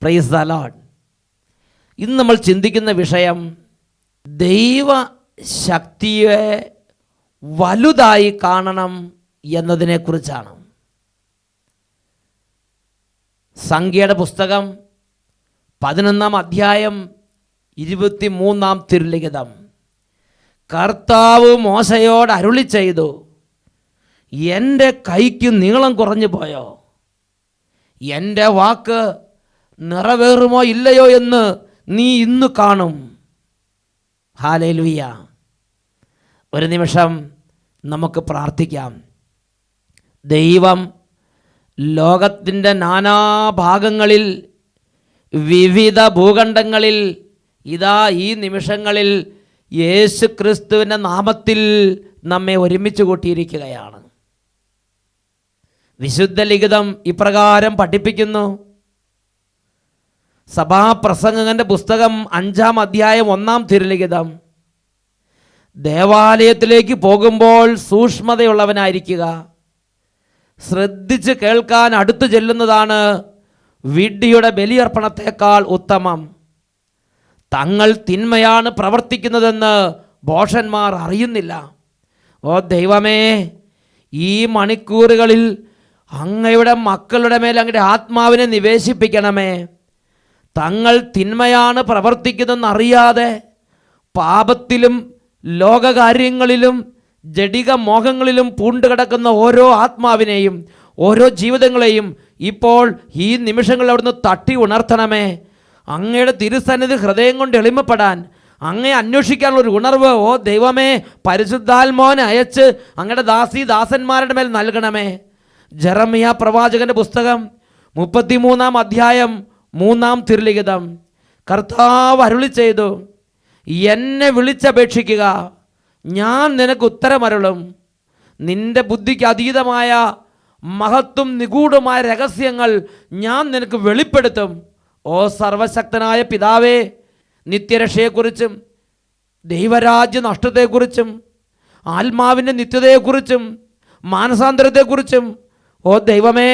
Praise the Lord. ഇന്ന് നമ്മൾ ചിന്തിക്കുന്ന വിഷയം ദൈവശക്തിയെ വലുതായി കാണണം എന്നതിനെക്കുറിച്ചാണ്. സംഖ്യയുടെ പുസ്തകം 11-ാം അധ്യായം 23-ാം തിരുലിഖിതം. കർത്താവ് മോശയോട് അരുളി ചെയ്തു, എൻ്റെ കൈക്ക് നീളം കുറഞ്ഞു പോയോ? എൻ്റെ വാക്ക് നിറവേറുമോ ഇല്ലയോ എന്ന് നീ ഇന്ന് കാണും. ഹല്ലേലൂയ. ഒരു നിമിഷം നമുക്ക് പ്രാർത്ഥിക്കാം. ദൈവം ലോകത്തിൻ്റെ നാനാഭാഗങ്ങളിൽ, വിവിധ ഭൂഖണ്ഡങ്ങളിൽ ഇതാ ഈ നിമിഷങ്ങളിൽ യേശു ക്രിസ്തുവിൻ്റെ നാമത്തിൽ നമ്മെ ഒരുമിച്ച് കൂട്ടിയിരിക്കുകയാണ്. വിശുദ്ധ ലിഖിതം ഇപ്രകാരം പഠിപ്പിക്കുന്നു. സഭാപ്രസംഗകന്റെ പുസ്തകം 5-ാം അധ്യായം 1-ാം തിരുലിഖിതം. ദേവാലയത്തിലേക്ക് പോകുമ്പോൾ സൂക്ഷ്മതയുള്ളവനായിരിക്കുക. ശ്രദ്ധിച്ച് കേൾക്കാൻ അടുത്തു ചെല്ലുന്നതാണ് വിഡ്ഢിയുടെ ബലിയർപ്പണത്തേക്കാൾ ഉത്തമം. തങ്ങൾ തിന്മയാണ് പ്രവർത്തിക്കുന്നതെന്ന് ഭോഷന്മാർ അറിയുന്നില്ല. ഓ ദൈവമേ, ഈ മണിക്കൂറുകളിൽ അങ്ങയുടെ മക്കളുടെ മേൽ അങ്ങയുടെ ആത്മാവിനെ നിവേശിപ്പിക്കണമേ. തങ്ങൾ തിന്മയാണ് പ്രവർത്തിക്കുന്നതെന്നറിയാതെ പാപത്തിലും ലോകകാര്യങ്ങളിലും ജഡിക മോഹങ്ങളിലും പൂണ്ടുകിടക്കുന്ന ഓരോ ആത്മാവിനെയും ഓരോ ജീവിതങ്ങളെയും ഇപ്പോൾ ഈ നിമിഷങ്ങളിൽ അവിടുന്ന് തട്ടി ഉണർത്തണമേ. അങ്ങയുടെ തിരുസന്നിധി ഹൃദയം കൊണ്ട് എളിമപ്പെടാൻ, അങ്ങയെ അന്വേഷിക്കാനുള്ളൊരു ഉണർവ് ഓ ദൈവമേ പരിശുദ്ധാത്മാവിനെ അയച്ച് അങ്ങയുടെ ദാസന്മാരുടെ മേൽ നൽകണമേ. ജെറമ്യ പ്രവാചകന്റെ പുസ്തകം 33-ാം അധ്യായം 3-ാം തിരുലിഖിതം. കർത്താവ് അരുളി ചെയ്തു, എന്നെ വിളിച്ചപേക്ഷിക്കുക, ഞാൻ നിനക്ക് ഉത്തരമരുളും. നിന്റെ ബുദ്ധിക്ക് അതീതമായ മഹത്വം നിഗൂഢമായ രഹസ്യങ്ങൾ ഞാൻ നിനക്ക് വെളിപ്പെടുത്തും. ഓ സർവശക്തനായ പിതാവേ, നിത്യരക്ഷയെക്കുറിച്ചും ദൈവരാജ്യ നഷ്ടത്തെക്കുറിച്ചും ആത്മാവിൻ്റെ നിത്യതയെക്കുറിച്ചും മാനസാന്തരത്തെക്കുറിച്ചും ഓ ദൈവമേ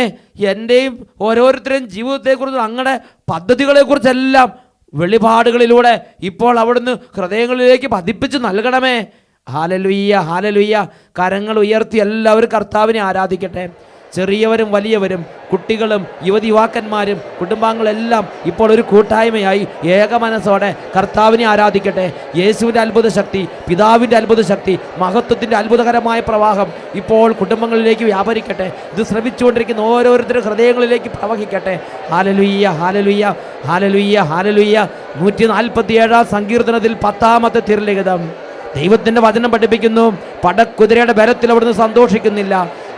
എൻ്റെയും ഓരോരുത്തരുടെയും ജീവിതത്തെക്കുറിച്ചും അങ്ങയുടെ പദ്ധതികളെക്കുറിച്ചെല്ലാം വെളിപാടുകളിലൂടെ ഇപ്പോൾ അവിടുന്ന് ഹൃദയങ്ങളിലേക്ക് പതിപ്പിച്ച് നൽകണമേ. Hallelujah, hallelujah. കരങ്ങൾ ഉയർത്തി എല്ലാവരും കർത്താവിനെ ആരാധിക്കട്ടെ. ചെറിയവരും വലിയവരും കുട്ടികളും യുവതിയുവാക്കന്മാരും കുടുംബാംഗങ്ങളെല്ലാം ഇപ്പോൾ ഒരു കൂട്ടായ്മയായി ഏകമനസ്സോടെ കർത്താവിനെ ആരാധിക്കട്ടെ. യേശുവിൻ്റെ അത്ഭുത ശക്തി, പിതാവിൻ്റെ അത്ഭുത ശക്തി, മഹത്വത്തിൻ്റെ അത്ഭുതകരമായ പ്രവാഹം ഇപ്പോൾ കുടുംബങ്ങളിലേക്ക് വ്യാപരിക്കട്ടെ. ഇത് ശ്രമിച്ചുകൊണ്ടിരിക്കുന്ന ഓരോരുത്തരും ഹൃദയങ്ങളിലേക്ക് പ്രവഹിക്കട്ടെ. Hallelujah, hallelujah, hallelujah, hallelujah. 147-ാം സങ്കീർത്തനത്തിൽ 10-ാമത്തെ തിരുലിഖിതം ദൈവത്തിൻ്റെ വചനം പഠിപ്പിക്കുന്നു, പടക്കുതിരയുടെ ബലത്തിൽ അവിടുന്ന് സന്തോഷിക്കുന്നില്ല,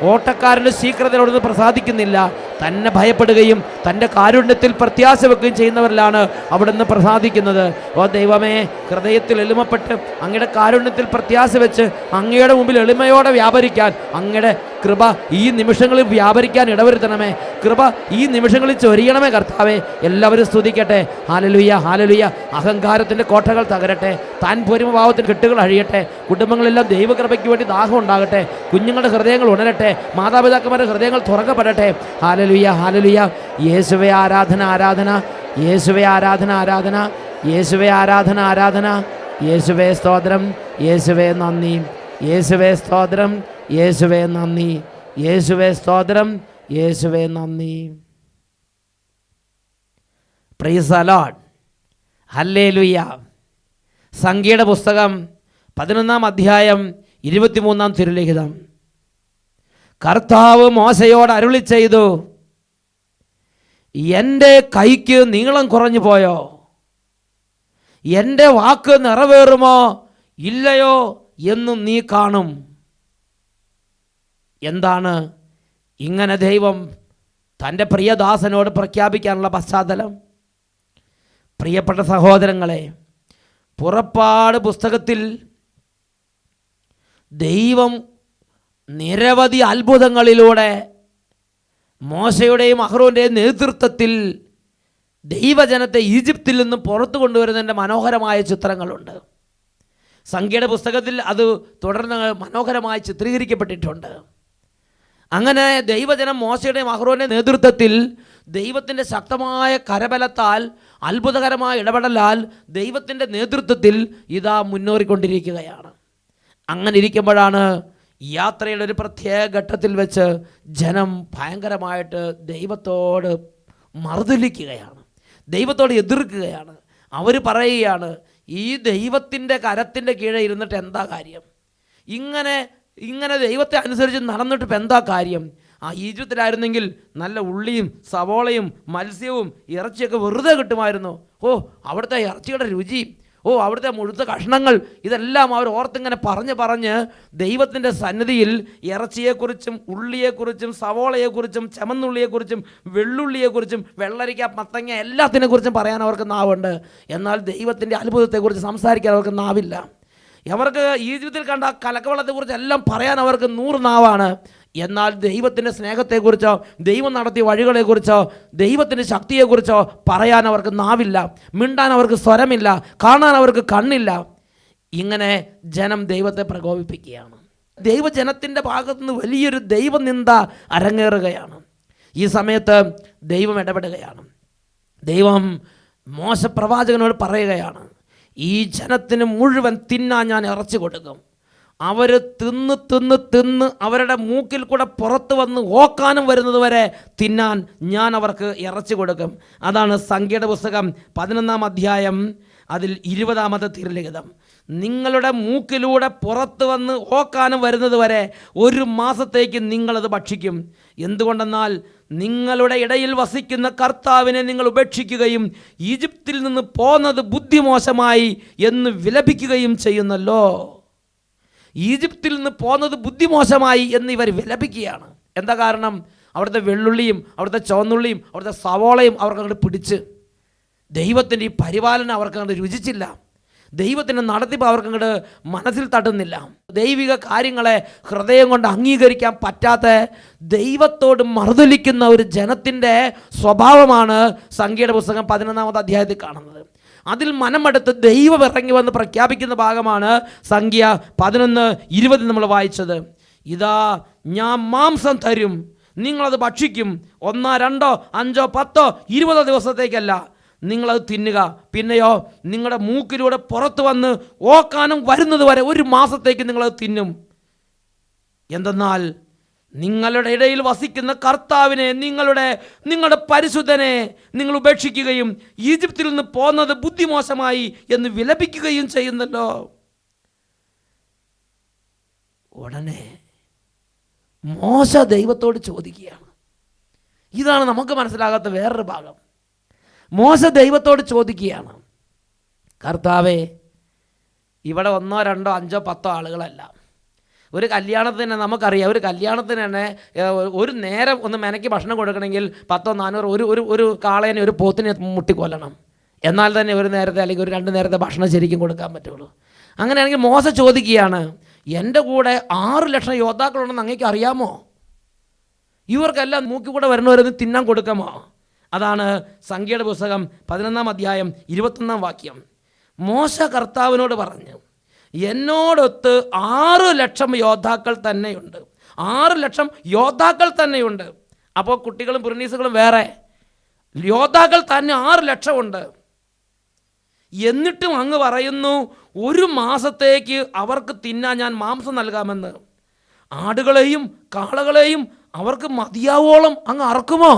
ഓട്ടക്കാരൻ്റെ ശീഘ്രതയിൽ അവിടുന്ന് പ്രസാദിക്കുന്നില്ല. തന്നെ ഭയപ്പെടുകയും തൻ്റെ കാരുണ്യത്തിൽ പ്രത്യാശ വെക്കുകയും ചെയ്യുന്നവരിലാണ് അവിടുന്ന് പ്രസാദിക്കുന്നത്. ഓ ദൈവമേ, ഹൃദയത്തിൽ എളിമപ്പെട്ട് അങ്ങയുടെ കാരുണ്യത്തിൽ പ്രത്യാശ വെച്ച് അങ്ങയുടെ മുമ്പിൽ എളിമയോടെ വ്യാപരിക്കാൻ അങ്ങയുടെ കൃപ ഈ നിമിഷങ്ങളിൽ വ്യാപരിക്കാൻ ഇടവരുത്തണമേ. കൃപ ഈ നിമിഷങ്ങളിൽ ചൊരിയണമേ കർത്താവേ. എല്ലാവരും സ്തുതിക്കട്ടെ. Hallelujah, hallelujah. അഹങ്കാരത്തിൻ്റെ കോട്ടകൾ തകരട്ടെ, താൻ പോരുമഭാവത്തിൻ്റെ കെട്ടുകൾ അഴിയട്ടെ. കുടുംബങ്ങളെല്ലാം ദൈവകൃപയ്ക്ക് വേണ്ടി ദാഹം ഉണ്ടാകട്ടെ. കുഞ്ഞുങ്ങളുടെ ഹൃദയങ്ങൾ ഉണരട്ടെ, മാതാപിതാക്കന്മാരുടെ ഹൃദയങ്ങൾ തുറക്കപ്പെടട്ടെ. Hallelujah, hallelujah. യേശുവേ ആരാധന, ആരാധന. യേശുവേ ആരാധന, ആരാധന. യേശുവേ ആരാധന, ആരാധന. യേശുവേ സ്തോത്രം, യേശുവേ നന്ദി. യേശുവേ സ്തോത്രം, യേശുവേ നന്ദി. യേശുവേ സ്തോത്രം, യേശുവേ നന്ദി. Praise the Lord. ഹല്ലേലൂയ. സംഖ്യയുടെ പുസ്തകം 11-ാം അധ്യായം 23-ാം തിരുലിഖിതം. കർത്താവ് മോശയോട് അരുളി ചെയ്തു, എൻ്റെ കൈക്ക് നീളം കുറഞ്ഞു പോയോ? എൻ്റെ വാക്ക് നിറവേറുമോ ഇല്ലയോ എന്ന് നീ കാണും. എന്താണ് ഇങ്ങനെ ദൈവം തൻ്റെ പ്രിയദാസനോട് പ്രഖ്യാപിക്കാനുള്ള പശ്ചാത്തലം? പ്രിയപ്പെട്ട സഹോദരങ്ങളെ, പുറപ്പാട് പുസ്തകത്തിൽ ദൈവം നിരവധി അത്ഭുതങ്ങളിലൂടെ മോശയുടെയും അഹ്റോൻ്റെയും നേതൃത്വത്തിൽ ദൈവജനത്തെ ഈജിപ്തിൽ നിന്ന് പുറത്തു കൊണ്ടുവരുന്നതിൻ്റെ മനോഹരമായ ചിത്രങ്ങളുണ്ട്. സംഖ്യയുടെ പുസ്തകത്തിൽ അത് തുടർന്ന് മനോഹരമായി ചിത്രീകരിക്കപ്പെട്ടിട്ടുണ്ട്. അങ്ങനെ ദൈവജനം മോശയുടെയും അഹ്റോൻ്റെ നേതൃത്വത്തിൽ ദൈവത്തിൻ്റെ ശക്തമായ കരബലത്താൽ, അത്ഭുതകരമായ ഇടപെടലാൽ, ദൈവത്തിൻ്റെ നേതൃത്വത്തിൽ ഇതാ മുന്നേറിക്കൊണ്ടിരിക്കുകയാണ്. അങ്ങനെ ഇരിക്കുമ്പോഴാണ് യാത്രയുടെ ഒരു പ്രത്യേക ഘട്ടത്തിൽ വെച്ച് ജനം ഭയങ്കരമായിട്ട് ദൈവത്തോട് മറുതലിക്കുകയാണ്, ദൈവത്തോട് എതിർക്കുകയാണ്. അവർ പറയുകയാണ്, ഈ ദൈവത്തിൻ്റെ കരത്തിൻ്റെ കീഴെ ഇരുന്നിട്ട് എന്താ കാര്യം? ഇങ്ങനെ ദൈവത്തെ അനുസരിച്ച് നടന്നിട്ട് ഇപ്പം എന്താ കാര്യം? ആ ഈജിപ്തിലായിരുന്നെങ്കിൽ നല്ല ഉള്ളിയും സവോളയും മത്സ്യവും ഇറച്ചിയൊക്കെ വെറുതെ കിട്ടുമായിരുന്നു. അവിടുത്തെ ഇറച്ചിയുടെ രുചി, അവിടുത്തെ മുഴുത്ത കഷ്ണങ്ങൾ, ഇതെല്ലാം അവർ ഓർത്തിങ്ങനെ പറഞ്ഞ് ദൈവത്തിൻ്റെ സന്നിധിയിൽ ഇറച്ചിയെക്കുറിച്ചും ഉള്ളിയെക്കുറിച്ചും സവോളയെക്കുറിച്ചും ചുമന്നുള്ളിയെക്കുറിച്ചും വെള്ളുള്ളിയെക്കുറിച്ചും വെള്ളരിക്ക മത്തങ്ങ എല്ലാത്തിനെക്കുറിച്ചും പറയാൻ അവർക്ക് നാവുണ്ട്. എന്നാൽ ദൈവത്തിൻ്റെ അത്ഭുതത്തെക്കുറിച്ച് സംസാരിക്കാൻ അവർക്ക് നാവില്ല. അവർക്ക് ഈജിപ്തിൽ കണ്ട കലക്കവെള്ളത്തെക്കുറിച്ച് എല്ലാം പറയാൻ അവർക്ക് 100 നാവാണ്. എന്നാൽ ദൈവത്തിൻ്റെ സ്നേഹത്തെക്കുറിച്ചോ ദൈവം നടത്തിയ വഴികളെക്കുറിച്ചോ ദൈവത്തിൻ്റെ ശക്തിയെക്കുറിച്ചോ പറയാൻ അവർക്ക് നാവില്ല, മിണ്ടാൻ അവർക്ക് സ്വരമില്ല, കാണാൻ അവർക്ക് കണ്ണില്ല. ഇങ്ങനെ ജനം ദൈവത്തെ പ്രകോപിപ്പിക്കുകയാണ്. ദൈവജനത്തിൻ്റെ ഭാഗത്തുനിന്ന് വലിയൊരു ദൈവനിന്ദ അരങ്ങേറുകയാണ്. ഈ സമയത്ത് ദൈവം ഇടപെടുകയാണ്. ദൈവം മോശ പ്രവാചകനോട് പറയുകയാണ്, ഈ ജനത്തിന് മുഴുവൻ തിന്നാൻ ഞാൻ ഇറച്ചി കൊടുക്കും. അവർ തിന്ന് അവരുടെ മൂക്കിൽ കൂടെ പുറത്ത് വന്ന് ഓക്കാനും വരുന്നത് വരെ തിന്നാൻ ഞാൻ അവർക്ക് ഇറച്ചി കൊടുക്കും. അതാണ് സംഖ്യയുടെ പുസ്തകം 11-ാം അധ്യായം അതിൽ 20-ാമത്തെ തിരുലിഖിതം. നിങ്ങളുടെ മൂക്കിലൂടെ പുറത്ത് വന്ന് ഓക്കാനും വരുന്നത് വരെ 1 മാസത്തേക്ക് നിങ്ങളത് ഭക്ഷിക്കും. എന്തുകൊണ്ടെന്നാൽ നിങ്ങളുടെ ഇടയിൽ വസിക്കുന്ന കർത്താവിനെ നിങ്ങൾ ഉപേക്ഷിക്കുകയും ഈജിപ്തിൽ നിന്ന് പോന്നത് ബുദ്ധിമോശമായി എന്ന് വിലപിക്കുകയും ചെയ്യുന്നല്ലോ. ഈജിപ്തിൽ നിന്ന് പോന്നത് ബുദ്ധിമോശമായി എന്ന് ഇവർ വിലപിക്കുകയാണ്. എന്താ കാരണം? അവിടുത്തെ വെള്ളുള്ളിയും അവിടുത്തെ ചുവന്നുള്ളിയും അവിടുത്തെ സവോളയും അവർക്കങ്ങോട്ട് പിടിച്ച്, ദൈവത്തിൻ്റെ ഈ പരിപാലനം അവർക്കങ്ങോട്ട് രുചിച്ചില്ല, ദൈവത്തിൻ്റെ നടത്തിപ്പ് അവർക്കങ്ങോട്ട് മനസ്സിൽ തട്ടുന്നില്ല. ദൈവിക കാര്യങ്ങളെ ഹൃദയം കൊണ്ട് അംഗീകരിക്കാൻ പറ്റാത്ത, ദൈവത്തോട് മറുതലിക്കുന്ന ഒരു ജനത്തിൻ്റെ സ്വഭാവമാണ് സംഖ്യയുടെ പുസ്തകം 11-ാമത്തെ അധ്യായത്തിൽ കാണുന്നത്. അതിൽ മനമെടുത്ത് ദൈവം ഇറങ്ങി വന്ന് പ്രഖ്യാപിക്കുന്ന ഭാഗമാണ് സംഖ്യ 11:20 നമ്മൾ വായിച്ചത്. ഇതാ ഞാൻ മാംസം തരും, നിങ്ങളത് ഭക്ഷിക്കും. 1, 2, 5, 10, 20 ദിവസത്തേക്കല്ല, നിങ്ങളത് തിന്നുക. പിന്നെയോ നിങ്ങളുടെ മൂക്കിലൂടെ പുറത്ത് വന്ന് ഓക്കാനും വരുന്നത് വരെ 1 മാസത്തേക്ക് നിങ്ങളത് തിന്നും. എന്തെന്നാൽ നിങ്ങളുടെ ഇടയിൽ വസിക്കുന്ന കർത്താവിനെ, നിങ്ങളുടെ പരിശുദ്ധനെ നിങ്ങൾ ഉപേക്ഷിക്കുകയും ഈജിപ്തിൽ നിന്ന് പോന്നത് ബുദ്ധിമോശമായി എന്ന് വിലപിക്കുകയും ചെയ്യുന്നല്ലോ. ഉടനെ മോശ ദൈവത്തോട് ചോദിക്കുകയാണ്. ഇതാണ് നമുക്ക് മനസ്സിലാകാത്ത വേറൊരു ഭാഗം. മോശ ദൈവത്തോട് ചോദിക്കുകയാണ്, കർത്താവേ, ഇവിടെ 1, 2, 5, 10 ആളുകളല്ല. ഒരു കല്യാണത്തിന് നമുക്കറിയാം, ഒരു കല്യാണത്തിന് തന്നെ ഒരു നേരം ഒന്ന് മെനയ്ക്ക് ഭക്ഷണം കൊടുക്കണമെങ്കിൽ 100, 400 ഒരു കാളേനെ, ഒരു പോത്തിനെ മുട്ടിക്കൊല്ലണം. എന്നാൽ തന്നെ ഒരു നേരത്തെ അല്ലെങ്കിൽ ഒരു 2 നേരത്തെ ഭക്ഷണം ശരിക്കും കൊടുക്കാൻ പറ്റുള്ളൂ. അങ്ങനെയാണെങ്കിൽ മോശ ചോദിക്കുകയാണ്, എൻ്റെ കൂടെ 6 ലക്ഷം യോദ്ധാക്കളുണ്ടെന്ന് അങ്ങേക്ക് അറിയാമോ? ഇവർക്കെല്ലാം മൂക്കി കൂടെ വരുന്നവരൊന്ന് തിന്നാൻ കൊടുക്കാമോ? അതാണ് സംഖ്യയുടെ പുസ്തകം 11-ാം അധ്യായം 21-ാം വാക്യം. മോശ കർത്താവിനോട് പറഞ്ഞു, എന്നോടൊത്ത് 6 ലക്ഷം യോദ്ധാക്കൾ തന്നെയുണ്ട്. 6 ലക്ഷം യോദ്ധാക്കൾ തന്നെയുണ്ട്. അപ്പോൾ കുട്ടികളും പുരുനീസുകളും വേറെ, യോദ്ധാക്കൾ തന്നെ 6 ലക്ഷമുണ്ട്. എന്നിട്ടും അങ്ങ് പറയുന്നു 1 മാസത്തേക്ക് അവർക്ക് തിന്നാൻ ഞാൻ മാംസം നൽകാമെന്ന്. ആടുകളെയും കാളകളെയും അവർക്ക് മതിയാവോളം അങ്ങ് അറക്കുമോ?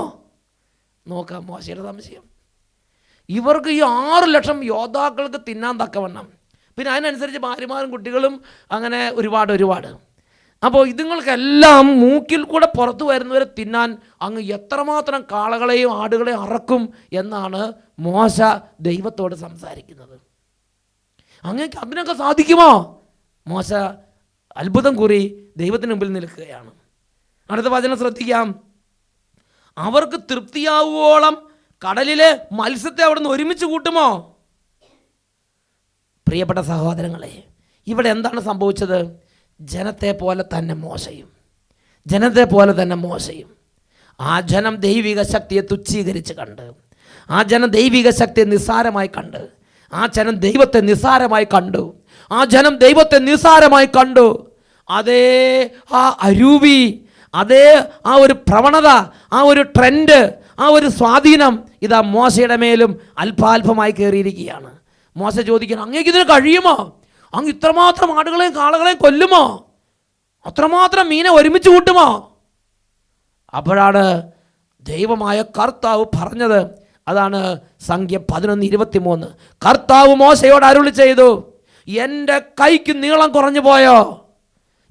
നോക്കാം മോശയുടെ സംശയം. ഇവർക്ക് ഈ 6 ലക്ഷം യോദ്ധാക്കൾക്ക് തിന്നാൻ തക്കവണ്ണം, പിന്നെ അതിനനുസരിച്ച് ഭാര്യമാരും കുട്ടികളും അങ്ങനെ ഒരുപാട്. അപ്പോൾ ഇതുങ്ങൾക്കെല്ലാം മൂക്കിൽ കൂടെ പുറത്തു വരുന്നവരെ തിന്നാൻ അങ്ങ് എത്രമാത്രം കാളകളെയും ആടുകളെയും അറക്കും എന്നാണ് മോശ ദൈവത്തോട് സംസാരിക്കുന്നത്. അങ്ങേക്ക് അതിനൊക്കെ സാധിക്കുമോ? മോശ അത്ഭുതം കൂറി ദൈവത്തിന് മുമ്പിൽ നിൽക്കുകയാണ്. അടുത്ത വചനം ശ്രദ്ധിക്കാം. അവർക്ക് തൃപ്തിയാവുവോളം കടലിലെ മത്സ്യത്തെ അവിടെ നിന്ന് ഒരുമിച്ച് കൂട്ടുമോ? പ്രിയപ്പെട്ട സഹോദരങ്ങളെ, ഇവിടെ എന്താണ് സംഭവിച്ചത്? ജനത്തെ പോലെ തന്നെ മോശയും ആ ജനം ദൈവിക ശക്തിയെ തുച്ഛീകരിച്ച് കണ്ട്, ആ ജനം ദൈവിക ശക്തിയെ നിസ്സാരമായി കണ്ട്, ആ ജനം ദൈവത്തെ നിസ്സാരമായി കണ്ടു. അതേ ആ അരൂപി, അതേ ആ ഒരു പ്രവണത, ആ ഒരു ട്രെൻഡ്, ആ ഒരു സ്വാധീനം ഇതാ മോശയുടെ മേലും അല്പാൽപമായി കയറിയിരിക്കുകയാണ്. മോശ ചോദിക്കണം, അങ്ങേക്ക് ഇതിന് കഴിയുമോ? അങ്ങ് ഇത്രമാത്രം ആടുകളെയും കാളകളെയും കൊല്ലുമോ? അത്രമാത്രം മീനെ ഒരുമിച്ച് കൂട്ടുമോ? അപ്പോഴാണ് ദൈവമായ കർത്താവ് പറഞ്ഞത്. അതാണ് സംഖ്യ 11:23. കർത്താവ് മോശയോട് അരുളി ചെയ്തു, എൻ്റെ കൈക്ക് നീളം കുറഞ്ഞു പോയോ?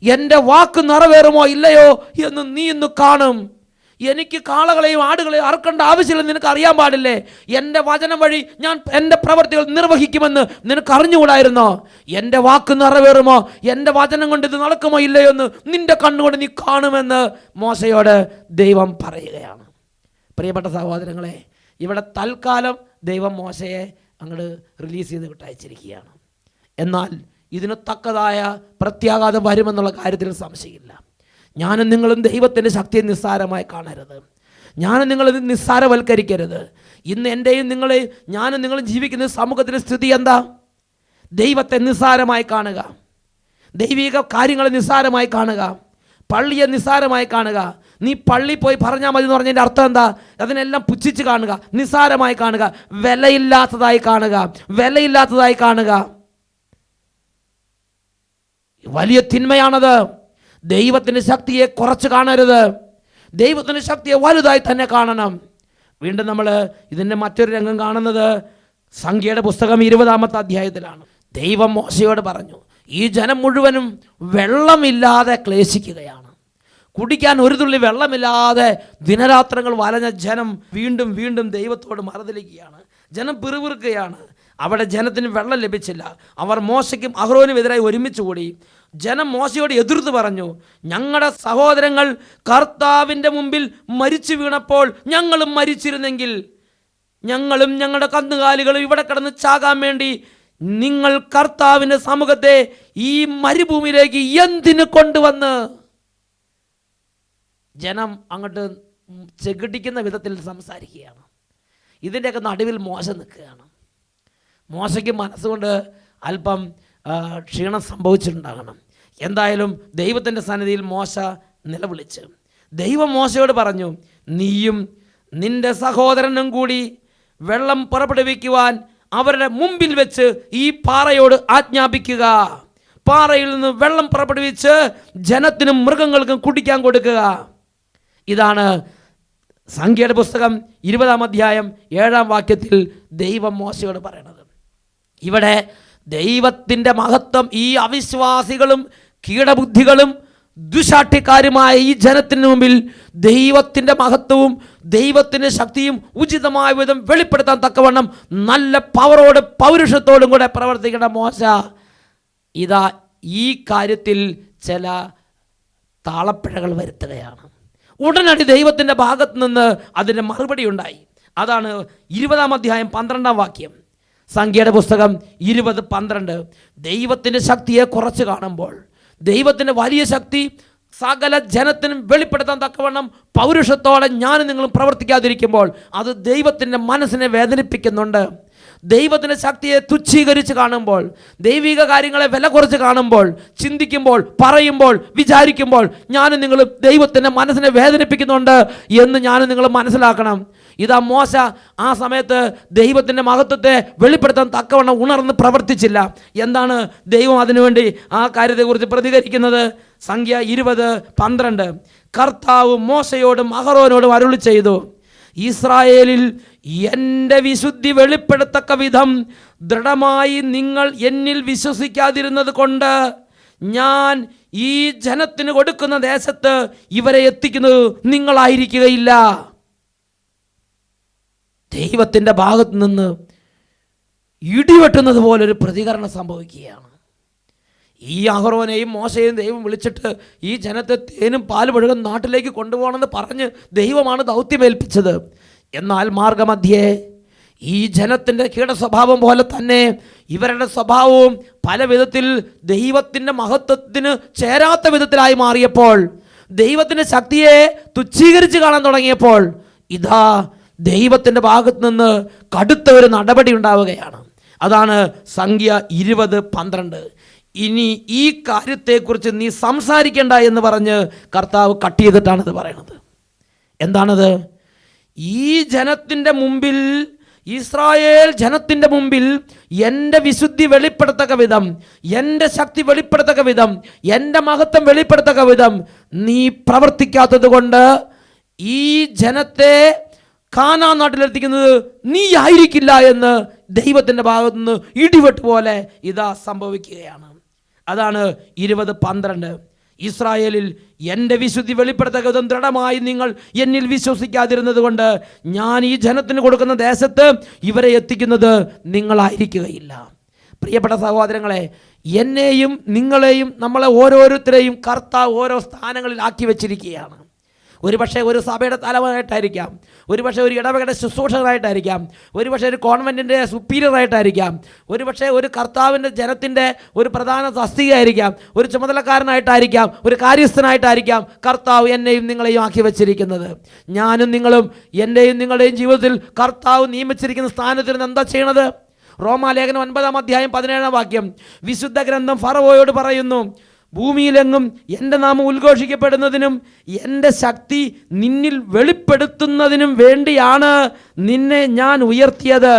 എൻ്റെ വാക്ക് നിറവേറുമോ ഇല്ലയോ എന്ന് നീ ഇന്ന് കാണും. എനിക്ക് കാളകളെയും ആടുകളെയും അറക്കേണ്ട ആവശ്യമില്ലെന്ന് നിനക്ക് അറിയാൻ പാടില്ലേ? എൻ്റെ വചനം വഴി ഞാൻ എൻ്റെ പ്രവൃത്തികൾ നിർവഹിക്കുമെന്ന് നിനക്ക് അറിഞ്ഞുകൂടായിരുന്നോ? എൻ്റെ വാക്ക് നിറവേറുമോ, എൻ്റെ വചനം കൊണ്ട് ഇത് നടക്കുമോ ഇല്ലയോ എന്ന് നിൻ്റെ കണ്ണുകൊണ്ട് നീ കാണുമെന്ന് മോശയോട് ദൈവം പറയുകയാണ്. പ്രിയപ്പെട്ട സഹോദരങ്ങളെ, ഇവിടെ തൽക്കാലം ദൈവം മോശയെ അങ്ങോട്ട് റിലീസ് ചെയ്ത് വിട്ടയച്ചിരിക്കുകയാണ്. എന്നാൽ ഇതിന് തക്കതായ പ്രത്യാഘാതം വരുമെന്നുള്ള കാര്യത്തിൽ സംശയമില്ല. ഞാനും നിങ്ങളും ദൈവത്തിൻ്റെ ശക്തിയെ നിസ്സാരമായി കാണരുത്. ഞാനും നിങ്ങളിത് നിസ്സാരവൽക്കരിക്കരുത്. ഇന്ന് എൻ്റെയും നിങ്ങളെയും ഞാനും നിങ്ങളും ജീവിക്കുന്ന സമൂഹത്തിൻ്റെ സ്ഥിതി എന്താ? ദൈവത്തെ നിസ്സാരമായി കാണുക, ദൈവിക കാര്യങ്ങളെ നിസ്സാരമായി കാണുക, പള്ളിയെ നിസ്സാരമായി കാണുക. നീ പള്ളി പോയി പറഞ്ഞാൽ മതി എന്ന് പറഞ്ഞതിൻ്റെ അർത്ഥം എന്താ? അതിനെല്ലാം പുച്ഛിച്ച് കാണുക, നിസ്സാരമായി കാണുക, വിലയില്ലാത്തതായി കാണുക, വിലയില്ലാത്തതായി കാണുക. വലിയ തിന്മയാണത്. ദൈവത്തിൻ്റെ ശക്തിയെ കുറച്ച് കാണരുത്. ദൈവത്തിൻ്റെ ശക്തിയെ വലുതായി തന്നെ കാണണം. വീണ്ടും നമ്മൾ ഇതിൻ്റെ മറ്റൊരു രംഗം കാണുന്നത് സംഖ്യയുടെ പുസ്തകം 20-ാമത്തെ അധ്യായത്തിലാണ്. ദൈവം മോശയോട് പറഞ്ഞു, ഈ ജനം മുഴുവനും വെള്ളമില്ലാതെ ക്ലേശിക്കുകയാണ്. കുടിക്കാൻ ഒരു തുള്ളി വെള്ളമില്ലാതെ ദിനരാത്രങ്ങൾ വലഞ്ഞ ജനം വീണ്ടും വീണ്ടും ദൈവത്തോട് മറുതലിക്കുകയാണ്. ജനം പിറുപിറുക്കുകയാണ്. അവിടെ ജനത്തിന് വെള്ളം ലഭിച്ചില്ല. അവർ മോശയ്ക്കും അഹ്റോനും എതിരായി ഒരുമിച്ച് കൂടി. ജനം മോശയോട് എതിർത്ത് പറഞ്ഞു, ഞങ്ങളുടെ സഹോദരങ്ങൾ കർത്താവിൻ്റെ മുമ്പിൽ മരിച്ചു വീണപ്പോൾ ഞങ്ങളും മരിച്ചിരുന്നെങ്കിൽ, ഞങ്ങളും ഞങ്ങളുടെ കന്നുകാലികളും ഇവിടെ കിടന്ന് ചാകാൻ വേണ്ടി നിങ്ങൾ കർത്താവിൻ്റെ സമുഖത്തെ ഈ മരുഭൂമിയിലേക്ക് എന്തിനു കൊണ്ടുവന്ന്? ജനം അങ്ങോട്ട് ചെകിടിക്കുന്ന വിധത്തിൽ സംസാരിക്കുകയാണ്. ഇതിൻ്റെയൊക്കെ നടുവിൽ മോശ നിൽക്കുകയാണ്. മോശയ്ക്ക് മനസ്സുകൊണ്ട് അല്പം ക്ഷീണം സംഭവിച്ചിട്ടുണ്ടാകണം. എന്തായാലും ദൈവത്തിൻ്റെ സന്നിധിയിൽ മോശ നിലവിളിച്ച് ദൈവം മോശയോട് പറഞ്ഞു, നീയും നിൻ്റെ സഹോദരനും കൂടി വെള്ളം പുറപ്പെടുവിക്കുവാൻ അവരുടെ മുമ്പിൽ വെച്ച് ഈ പാറയോട് ആജ്ഞാപിക്കുക. പാറയിൽ നിന്ന് വെള്ളം പുറപ്പെടുവിച്ച് ജനത്തിനും മൃഗങ്ങൾക്കും കുടിക്കാൻ കൊടുക്കുക. ഇതാണ് സംഖ്യയുടെ പുസ്തകം 20-ാം അധ്യായം 7-ാം വാക്യത്തിൽ ദൈവം മോശയോട് പറയണത്. ഇവിടെ ദൈവത്തിൻ്റെ മഹത്വം ഈ അവിശ്വാസികളും കീടബുദ്ധികളും ദുശാഠ്യക്കാരുമായ ഈ ജനത്തിന് മുമ്പിൽ ദൈവത്തിൻ്റെ മഹത്വവും ദൈവത്തിൻ്റെ ശക്തിയും ഉചിതമായ വിധം വെളിപ്പെടുത്താൻ തക്കവണ്ണം നല്ല പവറോട് പൗരുഷത്തോടും കൂടെ പ്രവർത്തിക്കേണ്ട മോശ ഇതാ ഈ കാര്യത്തിൽ ചില താളപ്പിഴകൾ വരുത്തുകയാണ്. ഉടനടി ദൈവത്തിൻ്റെ ഭാഗത്ത് നിന്ന് അതിൻ്റെ മറുപടി ഉണ്ടായി. അതാണ് 20-ാം അധ്യായം 12-ാം വാക്യം. സംഖ്യയുടെ പുസ്തകം 20:12. ദൈവത്തിൻ്റെ ശക്തിയെ കുറച്ച് കാണുമ്പോൾ, ദൈവത്തിൻ്റെ വലിയ ശക്തി സകല ജനത്തിനും വെളിപ്പെടുത്താൻ തക്കവണ്ണം പൗരുഷത്തോടെ ഞാനും നിങ്ങളും പ്രവർത്തിക്കാതിരിക്കുമ്പോൾ അത് ദൈവത്തിൻ്റെ മനസ്സിനെ വേദനിപ്പിക്കുന്നുണ്ട്. ദൈവത്തിൻ്റെ ശക്തിയെ തുച്ഛീകരിച്ച് കാണുമ്പോൾ, ദൈവിക കാര്യങ്ങളെ വില കുറച്ച് കാണുമ്പോൾ, ചിന്തിക്കുമ്പോൾ, പറയുമ്പോൾ, വിചാരിക്കുമ്പോൾ ഞാനും നിങ്ങളും ദൈവത്തിൻ്റെ മനസ്സിനെ വേദനിപ്പിക്കുന്നുണ്ട് എന്ന് ഞാനും നിങ്ങൾ മനസ്സിലാക്കണം. ഇതാ മോശ ആ സമയത്ത് ദൈവത്തിൻ്റെ മഹത്വത്തെ വെളിപ്പെടുത്താൻ തക്കവണ്ണം ഉണർന്ന് പ്രവർത്തിച്ചില്ല. എന്താണ് ദൈവം അതിനുവേണ്ടി ആ കാര്യത്തെക്കുറിച്ച് പ്രതികരിക്കുന്നത്? സംഖ്യ 20:12. കർത്താവ് മോശയോടും അഹ്റോനോടും അരുളി ചെയ്തു, ഇസ്രായേലിൽ എൻ്റെ വിശുദ്ധി വെളിപ്പെടുത്തക്ക വിധം ദൃഢമായി നിങ്ങൾ എന്നിൽ വിശ്വസിക്കാതിരുന്നത് കൊണ്ട് ഞാൻ ഈ ജനത്തിന് കൊടുക്കുന്ന ദേശത്ത് ഇവരെ എത്തിക്കുന്നത് നിങ്ങളായിരിക്കുകയില്ല. ദൈവത്തിൻ്റെ ഭാഗത്ത് നിന്ന് ഇടിവെട്ടുന്നത് പോലൊരു പ്രതികരണം സംഭവിക്കുകയാണ്. ഈ അഹ്റോനെയും മോശയെയും ദൈവം വിളിച്ചിട്ട് ഈ ജനത്തെ തേനും പാലും ഒഴുകുന്ന നാട്ടിലേക്ക് കൊണ്ടുപോകണമെന്ന് പറഞ്ഞ് ദൈവമാണ് ദൗത്യമേൽപ്പിച്ചത്. എന്നാൽ മാർഗമധ്യേ ഈ ജനത്തിൻ്റെ കീടസ്വഭാവം പോലെ തന്നെ ഇവരുടെ സ്വഭാവവും പല വിധത്തിൽ ദൈവത്തിൻ്റെ മഹത്വത്തിന് ചേരാത്ത വിധത്തിലായി മാറിയപ്പോൾ, ദൈവത്തിൻ്റെ ശക്തിയെ തുച്ഛീകരിച്ച് കാണാൻ തുടങ്ങിയപ്പോൾ ഇതാ ദൈവത്തിൻ്റെ ഭാഗത്ത് നിന്ന് കടുത്ത ഒരു നടപടി ഉണ്ടാവുകയാണ്. അതാണ് സംഖ്യ 20:12. ഇനി ഈ കാര്യത്തെക്കുറിച്ച് നീ സംസാരിക്കേണ്ട എന്ന് പറഞ്ഞ് കർത്താവ് കട്ട് ചെയ്തിട്ടാണ് ഇത് പറയുന്നത്. എന്താണത്? ഈ ജനത്തിൻ്റെ മുമ്പിൽ, ഇസ്രായേൽ ജനത്തിൻ്റെ മുമ്പിൽ എൻ്റെ വിശുദ്ധി വെളിപ്പെടുത്തക്ക വിധം, എൻ്റെ ശക്തി വെളിപ്പെടുത്തക്ക വിധം, എൻ്റെ മഹത്വം വെളിപ്പെടുത്തക്ക വിധം നീ പ്രവർത്തിക്കാത്തത് കൊണ്ട് ഈ ജനത്തെ കാനാൻ നാട്ടിലെത്തിക്കുന്നത് നീ ആയിരിക്കില്ല എന്ന് ദൈവത്തിൻ്റെ ഭാഗത്തുനിന്ന് ഇടിവെട്ട് പോലെ ഇതാ സംഭവിക്കുകയാണ്. അതാണ് 20:12. ഇസ്രായേലിൽ എൻ്റെ വിശുദ്ധി വെളിപ്പെടുത്തക്ക വിധം ദൃഢമായി നിങ്ങൾ എന്നിൽ വിശ്വസിക്കാതിരുന്നത് കൊണ്ട് ഞാൻ ഈ ജനത്തിന് കൊടുക്കുന്ന ദേശത്ത് ഇവരെ എത്തിക്കുന്നത് നിങ്ങളായിരിക്കുകയില്ല. പ്രിയപ്പെട്ട സഹോദരങ്ങളെ, എന്നെയും നിങ്ങളെയും നമ്മളെ ഓരോരുത്തരെയും കർത്താവ് ഓരോ സ്ഥാനങ്ങളിൽ ആക്കി വെച്ചിരിക്കുകയാണ്. ഒരുപക്ഷെ ഒരു സഭയുടെ തലവനായിട്ടായിരിക്കാം, ഒരുപക്ഷെ ഒരു ഇടവകയുടെ ശുശ്രൂഷകനായിട്ടായിരിക്കാം, ഒരുപക്ഷെ ഒരു കോൺവെൻറ്റിൻ്റെ സുപ്പീരിയറായിട്ടായിരിക്കാം, ഒരുപക്ഷെ ഒരു കർത്താവിൻ്റെ ജനത്തിൻ്റെ ഒരു പ്രധാന തസ്തികയായിരിക്കാം, ഒരു ചുമതലക്കാരനായിട്ടായിരിക്കാം, ഒരു കാര്യസ്ഥനായിട്ടായിരിക്കാം കർത്താവ് എന്നെയും നിങ്ങളെയും ആക്കി വെച്ചിരിക്കുന്നത്. ഞാനും നിങ്ങളും എൻ്റെയും നിങ്ങളുടെയും ജീവിതത്തിൽ കർത്താവ് നിയമിച്ചിരിക്കുന്ന സ്ഥാനത്തിൽ നിന്ന് എന്താ ചെയ്യണത്? റോമാലേഖനം 9:17 വിശുദ്ധ ഗ്രന്ഥം ഫറവോയോട് പറയുന്നു, ഭൂമിയിലെങ്ങും എൻ്റെ നാമം ഉദ്ഘോഷിക്കപ്പെടുന്നതിനും എൻ്റെ ശക്തി നിന്നിൽ വെളിപ്പെടുത്തുന്നതിനും വേണ്ടിയാണ് നിന്നെ ഞാൻ ഉയർത്തിയത്.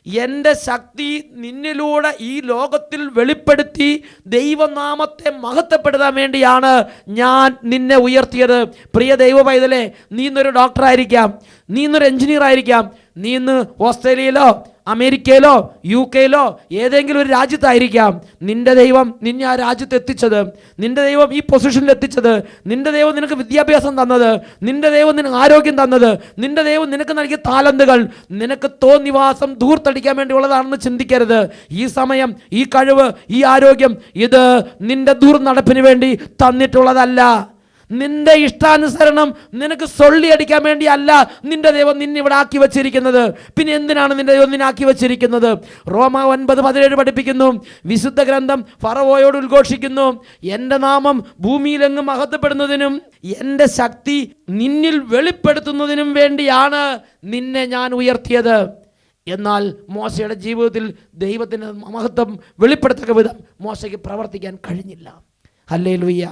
എൻ്റെ ശക്തി നിന്നിലൂടെ ഈ ലോകത്തിൽ വെളിപ്പെടുത്തി ദൈവനാമത്തെ മഹത്വപ്പെടുത്താൻ വേണ്ടിയാണ് ഞാൻ നിന്നെ ഉയർത്തിയത്. പ്രിയ ദൈവ പൈതലേ, നീ ഇന്നൊരു ഡോക്ടറായിരിക്കാം, നീ ഇന്നൊരു എഞ്ചിനീയർ ആയിരിക്കാം, നീ ഇന്ന് ഓസ്ട്രേലിയയിലോ അമേരിക്കയിലോ UK-യിലോ ഏതെങ്കിലും ഒരു രാജ്യത്തായിരിക്കാം. നിന്റെ ദൈവം നിന്നെ ആ രാജ്യത്ത് എത്തിച്ചത്, നിന്റെ ദൈവം ഈ പൊസിഷനിൽ എത്തിച്ചത്, നിന്റെ ദൈവം നിനക്ക് വിദ്യാഭ്യാസം തന്നത്, നിന്റെ ദൈവം നിനക്ക് ആരോഗ്യം തന്നത്, നിന്റെ ദൈവം നിനക്ക് നൽകിയ താലന്തുകൾ നിനക്ക് തോന്നിവാസം ധൂർത്തടിക്കാൻ വേണ്ടിയുള്ളതാണെന്ന് ചിന്തിക്കരുത്. ഈ സമയം, ഈ കഴിവ്, ഈ ആരോഗ്യം ഇത് നിന്റെ ദുർനടപ്പിന് വേണ്ടി തന്നിട്ടുള്ളതല്ല. നിന്റെ ഇഷ്ടാനുസരണം നിനക്ക് സൊള്ളിയടിക്കാൻ വേണ്ടിയല്ല നിന്റെ ദൈവം നിന്നെ ഇവിടെ ആക്കി വെച്ചിരിക്കുന്നത്. പിന്നെ എന്തിനാണ് നിന്റെ ദൈവം നിന്നെ ആക്കി വെച്ചിരിക്കുന്നത്? റോമ 9:17 പഠിപ്പിക്കുന്നു, വിശുദ്ധ ഗ്രന്ഥം ഫറവോയോട് ഉദ്ഘോഷിക്കുന്നു, എൻ്റെ നാമം ഭൂമിയിലെങ്ങും മഹത്വപ്പെടുന്നതിനും എൻ്റെ ശക്തി നിന്നിൽ വെളിപ്പെടുത്തുന്നതിനും വേണ്ടിയാണ് നിന്നെ ഞാൻ ഉയർത്തിയത്. എന്നാൽ മോശയുടെ ജീവിതത്തിൽ ദൈവത്തിൻ്റെ മഹത്വം വെളിപ്പെടുത്തക്ക വിധം മോശയ്ക്ക് പ്രവർത്തിക്കാൻ കഴിഞ്ഞില്ല. ഹല്ലേലൂയ.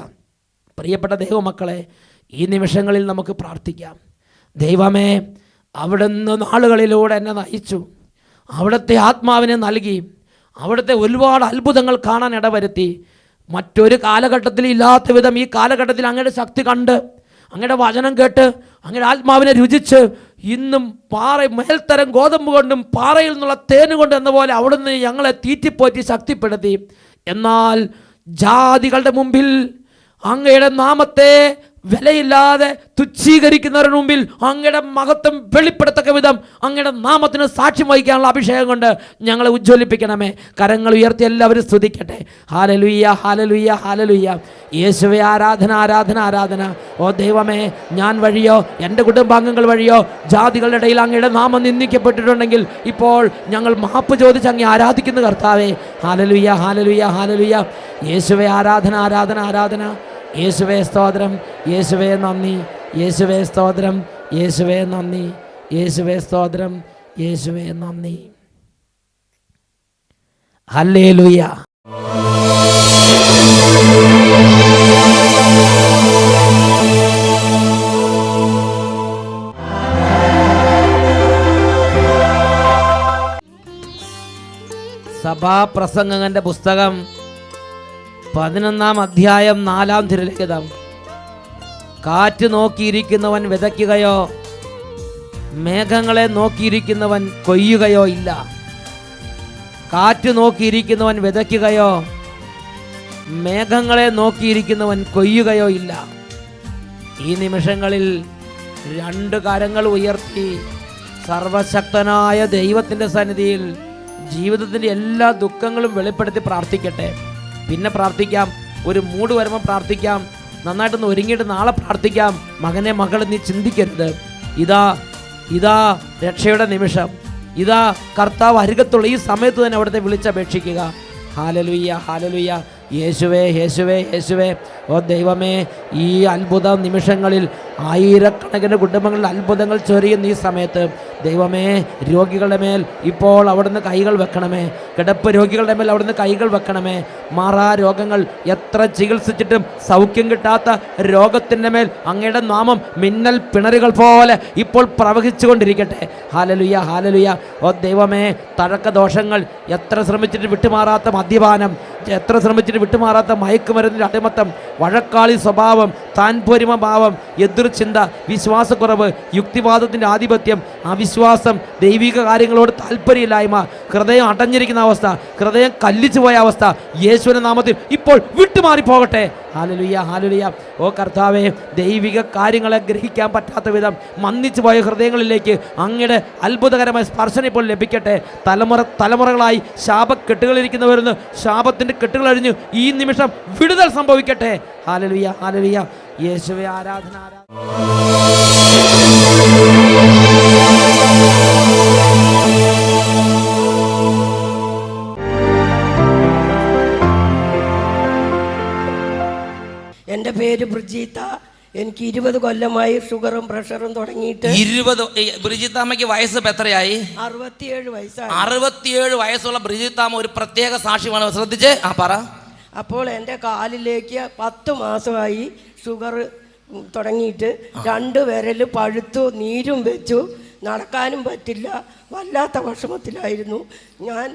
പ്രിയപ്പെട്ട ദൈവമക്കളെ, ഈ നിമിഷങ്ങളിൽ നമുക്ക് പ്രാർത്ഥിക്കാം. ദൈവമേ, അവിടുന്ന് നാളുകളിലൂടെ എന്നെ നയിച്ചു, അവിടുത്തെ ആത്മാവിനെ നൽകി, അവിടുത്തെ ഒരുപാട് അത്ഭുതങ്ങൾ കാണാൻ ഇടവരുത്തി. മറ്റൊരു കാലഘട്ടത്തിൽ ഇല്ലാത്ത വിധം ഈ കാലഘട്ടത്തിൽ അങ്ങയുടെ ശക്തി കണ്ട്, അങ്ങയുടെ വചനം കേട്ട്, അങ്ങയുടെ ആത്മാവിനെ രുചിച്ച്, ഇന്നും മേൽത്തരം ഗോതമ്പ് കൊണ്ടും പാറയിൽ നിന്നുള്ള തേനുകൊണ്ട് എന്ന പോലെ അവിടുന്ന് ഞങ്ങളെ തീറ്റിപ്പോറ്റി ശക്തിപ്പെടുത്തി. എന്നാൽ ജാതികളുടെ മുമ്പിൽ അങ്ങയുടെ നാമത്തെ വിലയില്ലാതെ തുച്ഛീകരിക്കുന്നവരുടെ മുമ്പിൽ അങ്ങയുടെ മഹത്വം വെളിപ്പെടുത്തക്ക വിധം അങ്ങയുടെ നാമത്തിന് സാക്ഷ്യം വഹിക്കാനുള്ള അഭിഷേകം കൊണ്ട് ഞങ്ങളെ ഉജ്ജ്വലിപ്പിക്കണമേ. കരങ്ങൾ ഉയർത്തി എല്ലാവരും സ്തുതിക്കട്ടെ. Hallelujah, hallelujah, hallelujah. യേശുവേ, ആരാധന, ആരാധന, ആരാധന. ഓ ദൈവമേ, ഞാൻ വഴിയോ എൻ്റെ കുടുംബാംഗങ്ങൾ വഴിയോ ജാതികളുടെ ഇടയിൽ അങ്ങയുടെ നാമം നിന്ദിക്കപ്പെട്ടിട്ടുണ്ടെങ്കിൽ ഇപ്പോൾ ഞങ്ങൾ മാപ്പ് ചോദിച്ച് അങ്ങ് ആരാധിക്കുന്ന കർത്താവേ. Hallelujah, hallelujah, hallelujah. യേശുവേ, ആരാധന, ആരാധന, ആരാധന. യേശുവേ സ്തോത്രം, യേശുവേ നന്ദി, യേശുവേ സ്തോത്രം, യേശുവേ നന്ദി, യേശുവേ സ്തോത്രം, യേശുവേ നന്ദി. ഹല്ലേലൂയ. സഭാപ്രസംഗങ്ങളുടെ പുസ്തകം 11-ാം അധ്യായം 4-ാം തിരുലിഖിതം. കാറ്റ് നോക്കിയിരിക്കുന്നവൻ വിതയ്ക്കുകയോ മേഘങ്ങളെ നോക്കിയിരിക്കുന്നവൻ കൊയ്യുകയോ ഇല്ല. കാറ്റ് നോക്കിയിരിക്കുന്നവൻ വിതയ്ക്കുകയോ മേഘങ്ങളെ നോക്കിയിരിക്കുന്നവൻ കൊയ്യുകയോ ഇല്ല. ഈ നിമിഷങ്ങളിൽ 2 കരങ്ങൾ ഉയർത്തി സർവശക്തനായ ദൈവത്തിൻ്റെ സന്നിധിയിൽ ജീവിതത്തിൻ്റെ എല്ലാ ദുഃഖങ്ങളും വെളിപ്പെടുത്തി പ്രാർത്ഥിക്കട്ടെ. പിന്നെ പ്രാർത്ഥിക്കാം, ഒരു മൂഡ് വരുമ്പോൾ പ്രാർത്ഥിക്കാം, നന്നായിട്ടൊന്ന് ഒരുങ്ങിയിട്ട് നാളെ പ്രാർത്ഥിക്കാം. മകനെ, മകളെ, നീ ചിന്തിക്കരുത്. ഇതാ രക്ഷയുടെ നിമിഷം, ഇതാ കർത്താവ് അരികത്തുള്ള ഈ സമയത്ത് തന്നെ അവിടുത്തെ വിളിച്ചപേക്ഷിക്കുക. Hallelujah, hallelujah. യേശുവേ, യേശുവേ, യേശുവേ. ഓ ദൈവമേ, ഈ അത്ഭുത നിമിഷങ്ങളിൽ ആയിരക്കണക്കിന് കുടുംബങ്ങളിൽ അത്ഭുതങ്ങൾ ചൊരിയുന്ന ഈ സമയത്ത് ദൈവമേ, രോഗികളുടെ മേൽ ഇപ്പോൾ അവിടുന്ന് കൈകൾ വെക്കണമേ. കിടപ്പ് രോഗികളുടെ മേൽ അവിടുന്ന് കൈകൾ വെക്കണമേ. മാറാ രോഗങ്ങൾ, എത്ര ചികിത്സിച്ചിട്ടും സൗഖ്യം കിട്ടാത്ത രോഗത്തിൻ്റെ മേൽ അങ്ങയുടെ നാമം മിന്നൽ പിണറുകൾ പോലെ ഇപ്പോൾ പ്രവഹിച്ചുകൊണ്ടിരിക്കട്ടെ. Hallelujah, hallelujah. ഓ ദൈവമേ, തഴക്കദോഷങ്ങൾ, എത്ര ശ്രമിച്ചിട്ട് വിട്ടുമാറാത്ത മദ്യപാനം, എത്ര ശ്രമിച്ചിട്ട് വിട്ടുമാറാത്ത മയക്കുമരുന്നിൻ്റെ അടിമത്തം, വഴക്കാളി സ്വഭാവം, താൻപോരിമ ഭാവം, എതിർചിന്ത, വിശ്വാസക്കുറവ്, യുക്തിവാദത്തിൻ്റെ ആധിപത്യം, അവിശ്വാസം, ദൈവിക കാര്യങ്ങളോട് താല്പര്യമില്ലായ്മ, ഹൃദയം അടഞ്ഞിരിക്കുന്ന അവസ്ഥ, ഹൃദയം കല്ലിച്ചു പോയ അവസ്ഥ, യേശുവിന്റെ നാമത്തിൽ ഇപ്പോൾ വിട്ടുമാറിപ്പോകട്ടെ. Hallelujah, hallelujah. ഓ കർത്താവേ, ദൈവിക കാര്യങ്ങളെ ഗ്രഹിക്കാൻ പറ്റാത്ത വിധം മന്ദിച്ചു പോയ ഹൃദയങ്ങളിലേക്ക് അങ്ങയുടെ അത്ഭുതകരമായ സ്പർശനം ഇപ്പോൾ ലഭിക്കട്ടെ. തലമുറകളായി ശാപക്കെട്ടുകളിരിക്കുന്നവരുന്ന് ശാപത്തിൻ്റെ കെട്ടുകൾ അഴിഞ്ഞ് ഈ നിമിഷം വിടുതൽ സംഭവിക്കട്ടെ. Hallelujah, hallelujah. യേശുവേ, ആരാധന, എൻ്റെ പേര് ബ്രിജീത്ത. എനിക്ക് 20 കൊല്ലമായി ഷുഗറും പ്രഷറും തുടങ്ങിയിട്ട്. 20. ബ്രിജിത്താമ്മയ്ക്ക് വയസ്സ് എത്രയായി? 67 വയസ്സായി. 67 വയസ്സുള്ള ബ്രിജിത്താമ്മ ഒരു പ്രത്യേക സാക്ഷ്യമാണ്. ശ്രദ്ധിച്ച് പറ. അപ്പോൾ എൻ്റെ കാലിലേക്ക് 10 മാസമായി ഷുഗർ തുടങ്ങിയിട്ട് 2 വിരൽ പഴുത്തു, നീരും വെച്ചു, നടക്കാനും പറ്റില്ല, വല്ലാത്ത വിഷമത്തിലായിരുന്നു ഞാൻ.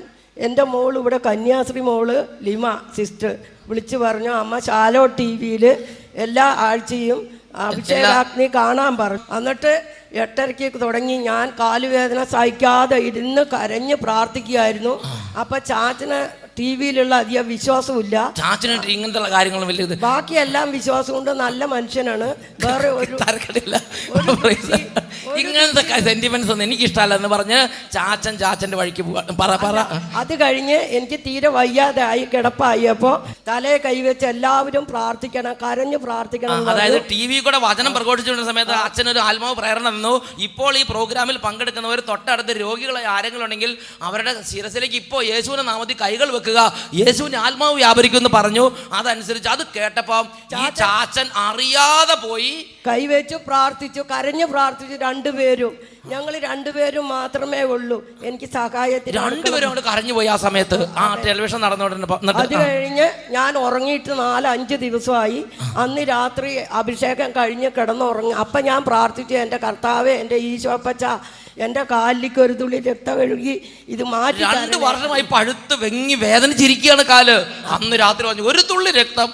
എൻ്റെ മോൾ ഇവിടെ കന്യാശ്രീ മോള് ലിമ സിസ്റ്റർ വിളിച്ചു പറഞ്ഞു, അമ്മ ശാലോ TV-യിൽ എല്ലാ ആഴ്ചയും അഭിഷേകാഗ്നി കാണാൻ പറഞ്ഞു. എന്നിട്ട് 8:30 തുടങ്ങി. ഞാൻ കാലുവേദന സഹിക്കാതെ ഇരുന്ന് കരഞ്ഞ് പ്രാർത്ഥിക്കുകയായിരുന്നു. അപ്പം ചാച്ചന് TV-യിലുള്ള അധികം വിശ്വാസമില്ല. ചാച്ചന് ഇങ്ങനത്തെ കാര്യങ്ങളും വലിയ ബാക്കിയെല്ലാം വിശ്വാസം കൊണ്ട് നല്ല മനുഷ്യനാണ്. വേറെ ഒരു ഇങ്ങനത്തെ സെന്റിമെന്റ്സ് ഒന്നും എനിക്ക് ഇഷ്ടമല്ല എന്ന് പറഞ്ഞ് ചാച്ചന്റെ വഴിക്ക് പോകാം. അത് കഴിഞ്ഞ് എനിക്ക് തീരെ വയ്യാതായി കിടപ്പായി. അപ്പോൾ തലയെ കൈവച്ച് എല്ലാവരും പ്രാർത്ഥിക്കണം, കരഞ്ഞു പ്രാർത്ഥിക്കണം. അതായത് TV കൂടെ വചനം പ്രഘോഷിച്ചുകൊണ്ട സമയത്ത് അച്ഛനൊരു ആത്മാവ് പ്രേരണ തന്നു. ഇപ്പോൾ ഈ പ്രോഗ്രാമിൽ പങ്കെടുക്കുന്നവർ തൊട്ടടുത്ത് രോഗികളെ ആരെങ്കിലും ഉണ്ടെങ്കിൽ അവരുടെ ശിരസിലേക്ക് ഇപ്പോൾ യേശുവിന്റെ നാമത്തിൽ കൈകൾ വെക്കുക, യേശുവിന്റെ ആത്മാവ് വ്യാപരിക്കുമെന്ന് പറഞ്ഞു. അതനുസരിച്ച് അത് കേട്ടപ്പോൾ ഈ ചാച്ചൻ അറിയാതെ പോയി കൈവച്ചു പ്രാർത്ഥിച്ചു, കരഞ്ഞു പ്രാർത്ഥിച്ചു. 2 പേരും, ഞങ്ങൾ 2 പേരും മാത്രമേ ഉള്ളൂ എനിക്ക് സഹായത്തിന്. 2 പേരും കൊണ്ട് കരഞ്ഞു പോയി ആ സമയത്ത്. ആ ടെലിവിഷൻ നടന്നുകൊണ്ടിരുന്നപ്പോൾ അത് കഴിഞ്ഞ് ഞാൻ ഉറങ്ങിയിട്ട് 4-5 ദിവസമായി. അന്ന് രാത്രി അഭിഷേകം കഴിഞ്ഞ് കിടന്നുറങ്ങി. അപ്പം ഞാൻ പ്രാർത്ഥിച്ചു, എൻ്റെ കർത്താവേ, എൻ്റെ ഈശോപ്പച്ച, എൻ്റെ കാലിലേക്ക് ഒരു തുള്ളി രക്തം കഴുകി ഇത് മാറ്റി. 2 വർഷമായി പഴുത്ത് വെങ്ങി വേദനിച്ചിരിക്കുകയാണ് കാല്. അന്ന് രാത്രി പറഞ്ഞു, ഒരു തുള്ളി രക്തം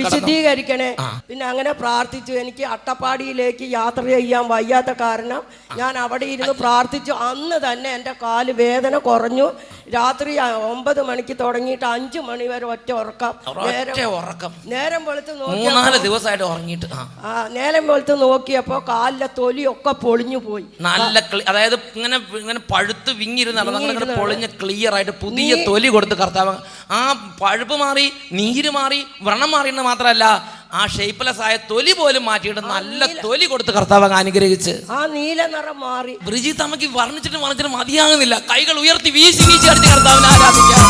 വിശദീകരിക്കണേ. പിന്നെ അങ്ങനെ പ്രാർത്ഥിച്ചു. എനിക്ക് അട്ടപ്പാടിയിലേക്ക് യാത്ര ചെയ്യാൻ വയ്യാത്ത കാരണം ഞാൻ അവിടെ ഇരുന്ന് പ്രാർത്ഥിച്ചു. അന്ന് തന്നെ എൻ്റെ കാല് വേദന കുറഞ്ഞു. രാത്രി 9 മണിക്ക് തുടങ്ങിയിട്ട് 5 മണി വരെ ഒറ്റ ഉറക്കം. നേരം വെളുത്ത് നേരം വെളുത്ത് നോക്കിയപ്പോ കാലിലെ തൊലിയൊക്കെ പൊളിഞ്ഞു പോയി. നല്ല അതായത് ഇങ്ങനെ പഴുത്ത് വിങ്ങിരുന്ന് പൊളിഞ്ഞ് ക്ലിയർ ആയിട്ട് പുതിയ തൊലി കൊടുത്ത് കർത്താവ് ആ പഴുപ്പ് മാറി, നീര് മാറി, വ്രണം മാറിയെന്ന് മാത്രമല്ല ആ ഷേപ്പ്ലെസ് ആയ തൊലി പോലും മാറ്റിയിട്ട് നല്ല തൊലി കൊടുത്ത് കർത്താവ് അനുഗ്രഹിച്ച് ആ നീല നിറം മാറി. ബ്രിജിത്ത് അമ്മയ്ക്ക് വർണ്ണിച്ചിട്ട് മതിയാകുന്നില്ല. കൈകൾ ഉയർത്തി വീശി വീശി കർത്താവിനെ ആരാധിക്കാം.